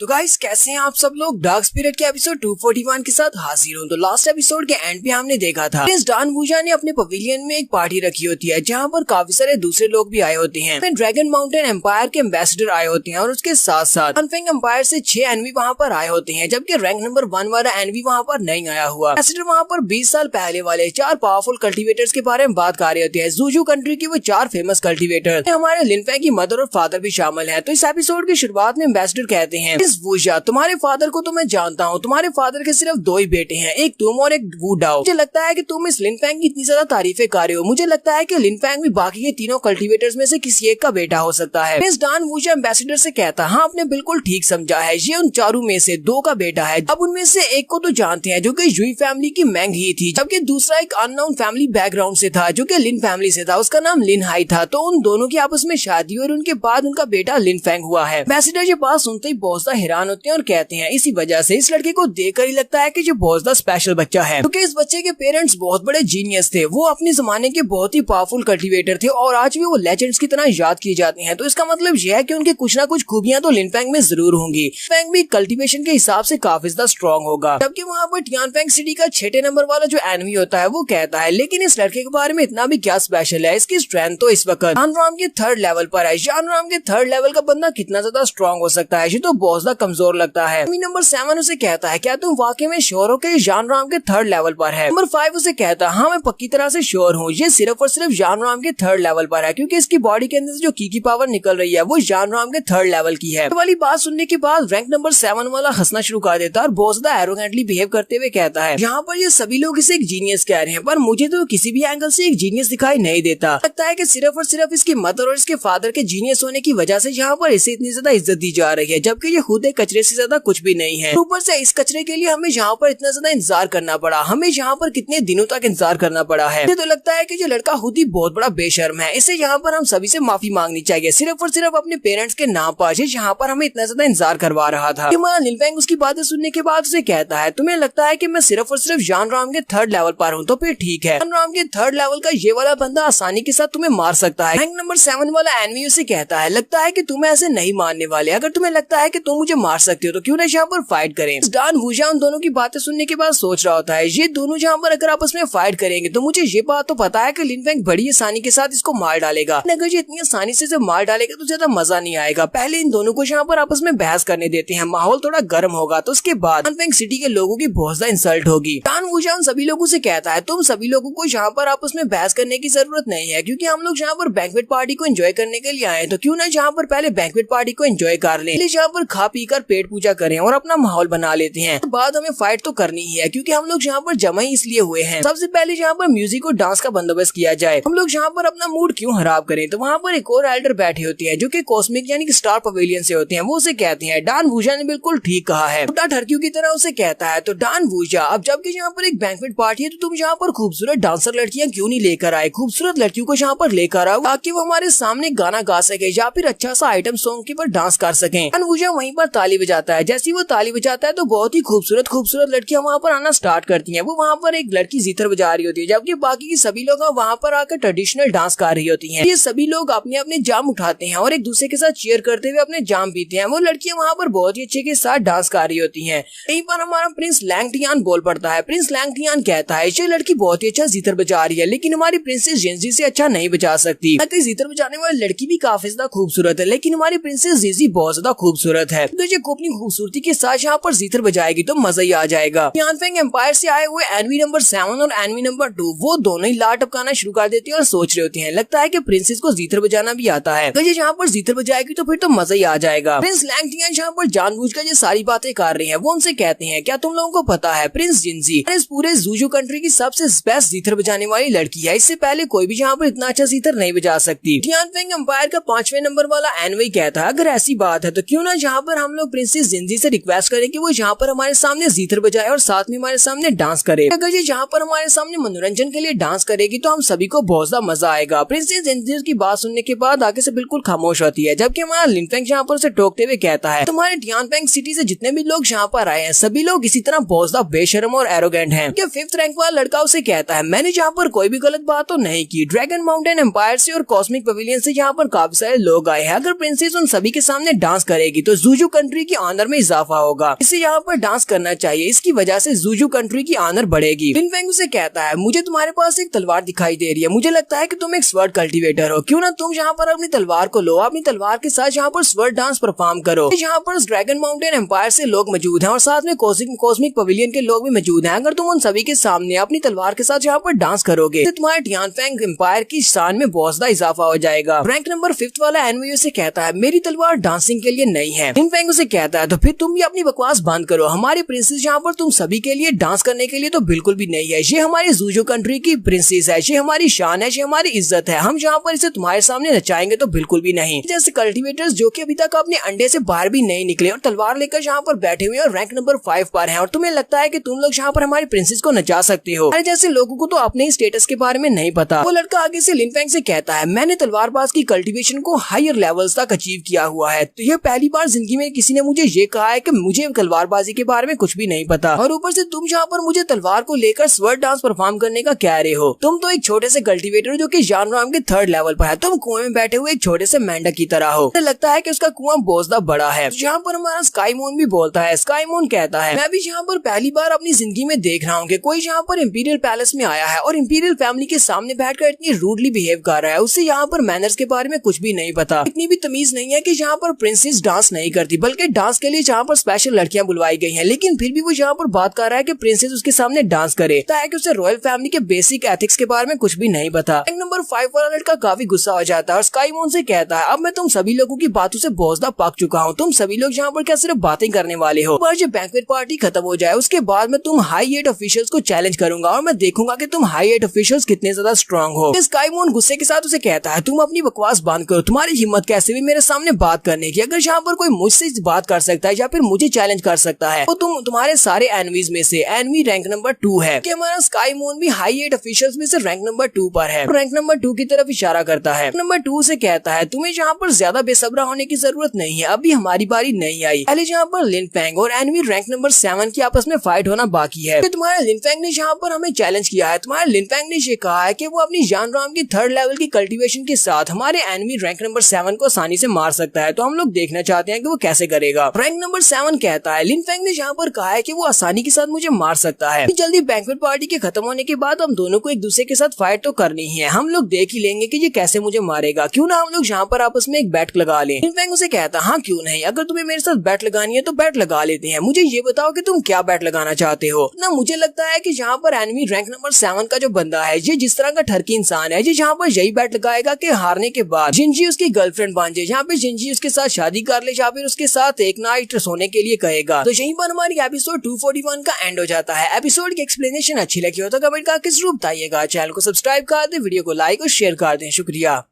तो गाइस कैसे हैं आप सब लोग। डार्क स्पिरिट के एपिसोड 241 के साथ हाजिर हूँ। तो लास्ट एपिसोड के एंड पे हमने देखा था प्रिंस डॉन वूजा ने अपने पवेलियन में एक पार्टी रखी होती है जहाँ पर काफी सारे दूसरे लोग भी आए होते हैं। ड्रैगन माउंटेन एम्पायर के एम्बेसडर आए होते हैं और उसके साथ साथ अनफेंग एम्पायर से 6 एनवी वहाँ पर आए होते हैं, जबकि रैंक नंबर 1 वाला एनवी वहाँ पर नहीं आया हुआ। एम्बेसडर वहाँ पर 20 साल पहले वाले 4 पावरफुल कल्टिवेटर्स के बारे में बात कर रहे होते हैं। ज़ूजू कंट्री की वो 4 फेमस कल्टिवेटर हमारे लिनफेंग की मदर और फादर भी शामिल है। तो इस एपिसोड की शुरुआत में एम्बेसडर कहते हैं, प्रिंस वूजा तुम्हारे फादर को तो मैं जानता हूँ, तुम्हारे फादर के सिर्फ 2 ही बेटे हैं, एक तुम और एक वू डाओ। मुझे लगता है कि तुम इस लिनफेंग की इतनी ज्यादा तारीफें कर रहे हो। मुझे लगता है कि लिनफेंग भी बाकी के तीनों कल्टिवेटर्स में से किसी एक का बेटा हो सकता है। प्रिंस डॉन वूजा एम्बेसडर से कहता, हाँ आपने बिल्कुल ठीक समझा है, ये उन चारों में से 2 का बेटा है। अब उनमें से एक को तो जानते हैं जो कि युई फैमिली की मैंग ही थी, जबकि दूसरा एक अननोन फैमिली बैकग्राउंड से था जो कि लिन फैमिली से था, उसका नाम लिन हाई था। तो उन दोनों की आपस में शादी और उनके बाद उनका बेटा लिनफेंग हुआ है। एम्बेसडर ये बात सुनते ही बहुत सा हैरान होते हैं और कहते हैं इसी वजह से इस लड़के को देखकर ही लगता है कि जो बहुत ज्यादा स्पेशल बच्चा है, क्योंकि इस बच्चे के पेरेंट्स बहुत बड़े जीनियस थे। वो अपने जमाने के बहुत ही पावरफुल कल्टिवेटर थे और आज भी वो लेजेंड्स की तरह याद किए जाते हैं। तो इसका मतलब यह है कि उनके कुछ ना कुछ खूबियां तो लिनफेंग में जरूर होंगी। लिनफेंग भी कल्टिवेशन के हिसाब से काफी ज्यादा स्ट्रॉन्ग होगा। जबकि वहाँ पर टियानफेंग सिटी का 6 नंबर वाला जो एनवी होता है वो कहता है, लेकिन इस लड़के के बारे में इतना भी क्या स्पेशल है, इसकी स्ट्रेंथ तो इस वक्त जानराम के 3rd लेवल पर है। जानराम के 3rd लेवल का बंदा कितना ज्यादा स्ट्रॉन्ग हो सकता है, ये तो बहुत ज्यादा कमजोर लगता है। नंबर 7 उसे कहता है, क्या तुम वाकई में श्योर हो कि जानराम के 3rd लेवल पर है। नंबर 5 उसे कहता है, हाँ मैं पक्की तरह से श्योर हूँ, ये सिर्फ और सिर्फ जानराम के 3rd लेवल पर है, क्योंकि इसकी बॉडी के अंदर से जो की पावर निकल रही है वो जानराम के 3rd लेवल की है। वाली बात सुनने के बाद रैंक नंबर 7 वाला हंसना शुरू कर देता है और बहुत ज्यादा एरोगेंटली बिहेव करते हुए कहता है, यहाँ पर ये सभी लोग इसे एक जीनियस कह रहे हैं, पर मुझे तो किसी भी एंगल से एक जीनियस दिखाई नहीं देता। लगता है कि सिर्फ और सिर्फ इसकी मदर और इसके फादर के जीनियस होने की वजह से यहाँ पर इसे इतनी ज्यादा इज्जत दी जा रही है, जबकि ये खुद एक कचरे से ज्यादा कुछ भी नहीं है। ऊपर से इस कचरे के लिए हमें यहाँ पर इतना ज्यादा इंतजार करना पड़ा, हमें यहाँ पर कितने दिनों तक इंतजार करना पड़ा है। तो लगता है कि ये लड़का खुद ही बहुत बड़ा बेशर्म है, इसे यहाँ पर हम सभी से माफी मांगनी चाहिए, सिर्फ और सिर्फ अपने पेरेंट्स के नाम पर यहाँ पर हमें इतना ज्यादा इंतजार करवा रहा था। लिनफेंग उसकी बातें सुनने के बाद उसे कहता है, तुम्हें लगता है कि मैं सिर्फ और सिर्फ जानराम के 3rd लेवल पर हूँ, तो फिर ठीक है, जानराम के 3rd लेवल का ये वाला बंदा आसानी के साथ तुम्हें मार सकता है। रैंक नंबर 7 वाला एनवी उसे कहता है, लगता है कि तुम्हें ऐसे नहीं मारने वाले, अगर तुम्हें लगता है कि तुम मुझे मार सकते हो तो क्यों ना यहाँ पर फाइट करें। डॉन वूजा उन दोनों की बातें सुनने के बाद सोच रहा होता है, ये दोनों जहाँ पर अगर आपस में फाइट करेंगे तो मुझे ये बात तो पता है कि लिनफेंग बड़ी आसानी के साथ इसको मार डालेगा। अगर ये इतनी आसानी से मार डालेगा तो ज्यादा मजा नहीं आएगा। पहले इन दोनों को यहाँ पर आपस में बहस करने देते हैं, माहौल थोड़ा गर्म होगा, तो उसके बाद लिनफेंग सिटी के लोगों की बहुत ज्यादा इंसल्ट होगी। डॉन वूजा उन सभी लोगों से कहता है, तुम सभी लोगों को यहाँ पर आपस में बहस करने की जरूरत नहीं है, क्योंकि हम लोग यहाँ पर बैंक्वेट पार्टी को एंजॉय करने के लिए आए, तो क्यों ना यहाँ पर पहले बैंक्वेट पार्टी को एंजॉय कर लें, यहाँ पर खा पी कर पेट पूजा करें और अपना माहौल बना लेते हैं। बाद हमें फाइट तो करनी ही है, क्योंकि हम लोग यहाँ पर जमा ही इसलिए हुए हैं। सबसे पहले यहाँ पर म्यूजिक और डांस का बंदोबस्त किया जाए, हम लोग यहाँ पर अपना मूड क्यों खराब करें। तो वहाँ पर एक और एल्डर बैठे होते हैं जो कि कॉस्मिक यानी कि स्टार पवेलियन से होते हैं। वो उसे कहते हैं, डॉन वूजा ने बिल्कुल ठीक कहा है, ठरकियों की तरह उसे कहता है। तो डॉन वूजा, अब जबकि यहाँ पर एक बैंक्वेट पार्टी है तो तुम यहाँ पर खूबसूरत डांसर लड़कियां क्यों नहीं लेकर आए, खूबसूरत लड़कियों को यहाँ पर लेकर आओ ताकि वो हमारे सामने गाना गा सके या फिर अच्छा सा आइटम सॉन्ग के पर डांस कर सके। डॉन वूजा वहीं पर ताली बजाता है, जैसे वो ताली बजाता है तो बहुत ही खूबसूरत खूबसूरत लड़कियां वहाँ पर आना स्टार्ट करती हैं। वो वहाँ पर एक लड़की जीतर बजा रही होती है, जबकि बाकी की सभी लोग वहाँ पर आकर ट्रेडिशनल डांस कर रही होती हैं। ये सभी लोग अपने अपने जाम उठाते हैं और एक दूसरे के साथ चीयर करते हुए अपने जाम पीते हैं। वो लड़कियां वहाँ पर बहुत ही अच्छे के साथ डांस कर रही होती हैं। यहीं पर हमारा प्रिंस लैंगटियान बोल पड़ता है। प्रिंस लैंगटियान कहता है, ये लड़की बहुत ही अच्छा जीतर बजा रही है, लेकिन हमारी प्रिंसेस जिंजी से अच्छा नहीं बजा सकती। जीतर बजाने वाली लड़की भी काफी ज्यादा खूबसूरत है, लेकिन हमारी प्रिंसेस जिजी बहुत ज्यादा खूबसूरत है, तो ये अपनी खूबसूरती के साथ यहाँ पर जीतर बजाएगी तो मजा ही आ जाएगा। टियानफेंग एम्पायर से आए हुए एनवी नंबर 7 और एनवी नंबर 2 वो दोनों ही लाट टपकाना शुरू कर देते हैं और सोच रहे होते हैं, लगता है कि प्रिंसेस को जीतर बजाना भी आता है, तो ये यहाँ पर जीतर बजाएगी तो फिर तो मजा ही आ जाएगा। प्रिंस लैंगटियान यहाँ पर जानबूझकर ये सारी बातें कर रहे हैं। वो उनसे कहते हैं, क्या तुम लोगों को पता है प्रिंस जिंजी इस पूरे ज़ूजू कंट्री की सबसे बेस्ट जीतर बजाने वाली लड़की है, इससे पहले कोई भी यहाँ पर इतना अच्छा जीतर नहीं बजा सकती। टियानफेंग एम्पायर का 5वें नंबर वाला एनवी कहता है, अगर ऐसी बात है तो क्यों ना यहाँ पर हम लोग प्रिंसेस जिंजी से रिक्वेस्ट करें कि वो यहाँ पर हमारे सामने जीतर बजाए और साथ में हमारे सामने डांस करे। अगर ये यहाँ पर हमारे सामने मनोरंजन के लिए डांस करेगी तो हम सभी को बहुत ज्यादा मजा आएगा। प्रिंसेस जिंजी की बात सुनने के बाद आगे से बिल्कुल खामोश होती है, जबकि हमारा लिनफेंग यहाँ पर उसे टोकते हुए कहता है, तुम्हारे टियानफेंग सिटी से जितने भी लोग यहाँ पर आए हैं सभी लोग इसी तरह बहुत ज्यादा बेशर्म और एरोगेंट हैं। 5th रैंक वाला लड़का उसे कहता है, मैंने यहाँ पर कोई भी गलत बात तो नहीं की, ड्रैगन माउंटेन एम्पायर से और कॉस्मिक पवेलियन से यहाँ पर काफी सारे लोग आए हैं, अगर प्रिंसेस उन सभी के सामने डांस करेगी तो ज़ूजू कंट्री की ऑनर में इजाफा होगा। इसे यहाँ पर डांस करना चाहिए, इसकी वजह से जूजू कंट्री की ऑनर बढ़ेगी। लिन फेंग उसे कहता है मुझे तुम्हारे पास एक तलवार दिखाई दे रही है, मुझे लगता है कि तुम एक स्वर्ड कल्टीवेटर हो, क्यों ना तुम यहाँ पर अपनी तलवार को लो, अपनी तलवार के साथ यहाँ पर स्वर्ड डांस परफॉर्म करो। यहाँ पर ड्रैगन माउंटेन एम्पायर से लोग मौजूद हैं और साथ में कॉस्मिक पवेलियन के लोग भी मौजूद हैं। अगर तुम उन सभी के सामने अपनी तलवार के साथ यहाँ पर डांस करोगे तो तुम्हारे टियानफैंग एम्पायर की शान में बहुत ज्यादा इजाफा हो जाएगा। रैंक नंबर 5 वाला एनवी से कहता है मेरी तलवार डांसिंग के लिए नहीं है। लिन फेंग उसे कहता है तो फिर तुम भी अपनी बकवास बंद करो, हमारी प्रिंसेस यहाँ पर तुम सभी के लिए डांस करने के लिए तो बिल्कुल भी नहीं है। ये हमारी जूजू कंट्री की प्रिंसेस है, ये हमारी शान है, ये हमारी इज्जत है, हम यहाँ पर इसे तुम्हारे सामने नचाएंगे तो बिल्कुल भी नहीं। जैसे कल्टीवेटर्स जो कि अभी तक अपने अंडे से बाहर भी नहीं निकले और तलवार लेकर यहाँ पर बैठे हुए और रैंक नंबर 5 पर हैं और तुम्हें लगता है कि तुम लोग यहाँ पर हमारी प्रिंसेस को नचा सकते हो। अरे जैसे लोगों को तो अपने ही स्टेटस के बारे में नहीं पता। वो लड़का आगे से लिन फेंग से कहता है मैंने तलवारबाज की कल्टीवेशन को हायर लेवल्स तक अचीव किया हुआ है, तो ये पहली बार जिंदगी में किसी ने मुझे ये कहा है कि मुझे तलवारबाजी के बारे में कुछ भी नहीं पता और ऊपर से तुम यहाँ पर मुझे तलवार को लेकर स्वर्ड डांस परफॉर्म करने का कह रहे हो। तुम तो एक छोटे से कल्टीवेटर जो कि जानराम के 3rd लेवल पर है, तुम कुएं में बैठे हुए एक छोटे से मेंढक की तरह हो। मुझे लगता है कि उसका कुआं बहुत ज्यादा बड़ा है। यहाँ पर हमारा स्काई मून भी बोलता है। स्काई मून कहता है मैं भी यहाँ पर पहली बार अपनी जिंदगी में देख रहा हूँ कि कोई यहाँ पर इंपीरियल पैलेस में आया है और इंपीरियल फैमिली के सामने बैठकर इतनी रूडली बिहेव कर रहा है, उससे यहाँ पर मैनर्स के बारे में कुछ भी नहीं पता। इतनी भी तमीज नहीं है कि यहाँ पर प्रिंसेस डांस नहीं करती, बल्कि डांस के लिए यहाँ पर स्पेशल लड़कियां बुलवाई गई हैं, लेकिन फिर भी वो यहाँ पर बात कर रहा है कि प्रिंसेस उसके सामने डांस करे। कि उसे रॉयल फैमिली के बेसिक एथिक्स के बारे में कुछ भी नहीं पता। नंबर 5 वाला लड़का काफी गुस्सा हो जाता है और स्काई मून से कहता है अब मैं तुम सभी लोगों की बातों से बहुत ज्यादा पक चुका हूँ, तुम सभी लोग यहाँ पर क्या सिर्फ बातें करने वाले हो। पर जब बैंक्वेट पार्टी खत्म हो जाए उसके बाद में तुम हाई 8 ऑफिशियल्स को चैलेंज करूंगा और मैं देखूंगा कि तुम हाई 8 ऑफिशियल्स कितने ज्यादा स्ट्रांग हो। स्काई मून गुस्से के साथ उसे कहता है तुम अपनी बकवास बंद करो, तुम्हारी हिम्मत कैसे भी मेरे सामने बात करने की। अगर यहाँ पर कोई मुझसे बात कर सकता है या फिर मुझे चैलेंज कर सकता है तो तुम्हारे सारे एनवीज में से एनवी रैंक नंबर 2 है कि हमारा स्काई मून भी हाई 8 ऑफिशियल्स में से रैंक नंबर 2 पर है। रैंक नंबर 2 की तरफ इशारा करता है। नंबर 2 से कहता है तुम्हें यहाँ पर ज्यादा बेसब्रा होने की जरूरत नहीं है, अभी हमारी बारी नहीं आई। पहले यहाँ पर लिन फेंग और एनवी रैंक नंबर 7 की आपस में फाइट होना बाकी है। तो तुम्हारे लिन फेंग ने यहाँ पर हमें चैलेंज किया है, तुम्हारे लिन फेंग ने ये कहा है कि वो अपनी जानराम की 3rd लेवल की कल्टीवेशन के साथ हमारे एनवी रैंक नंबर 7 को आसानी से मार सकता है, तो हम लोग देखना चाहते हैं कि वो कैसे करेगा। रैंक नंबर 7 कहता है लिन फेंग ने यहाँ पर कहा है कि वो आसानी के साथ मुझे मार सकता है। जल्दी बैंक्वेट पार्टी के खत्म होने के बाद हम दोनों को एक दूसरे के साथ फाइट तो करनी ही है, हम लोग देख ही लेंगे कि ये कैसे मुझे मारेगा, क्यों ना हम लोग यहाँ पर आपस में एक बैट लगा लें। लिन फेंग उसे कहता हाँ क्यों नहीं, अगर तुम्हें मेरे साथ बैट लगानी है तो बैट लगा लेते हैं। मुझे ये बताओ कि तुम क्या बैट लगाना चाहते हो ना। मुझे लगता है कि यहाँ पर एनिमी रैंक नंबर 7 का जो बंदा है ये जिस तरह का ठरकी इंसान है, ये यहाँ पर यही बैट लगाएगा कि हारने के बाद जिंजी उसकी गर्लफ्रेंड बन जाए, यहाँ पे जिंजी उसके साथ शादी कर ले या फिर उसके साथ एक नाइट सोने के लिए कहेगा। तो यहीं पर हमारी एपिसोड 241 का एंड हो जाता है। एपिसोड की एक्सप्लेनेशन अच्छी लगी हो तो कमेंट करके जरूर बताइएगा। चैनल को सब्सक्राइब कर दे, वीडियो को लाइक और शेयर कर दें। शुक्रिया।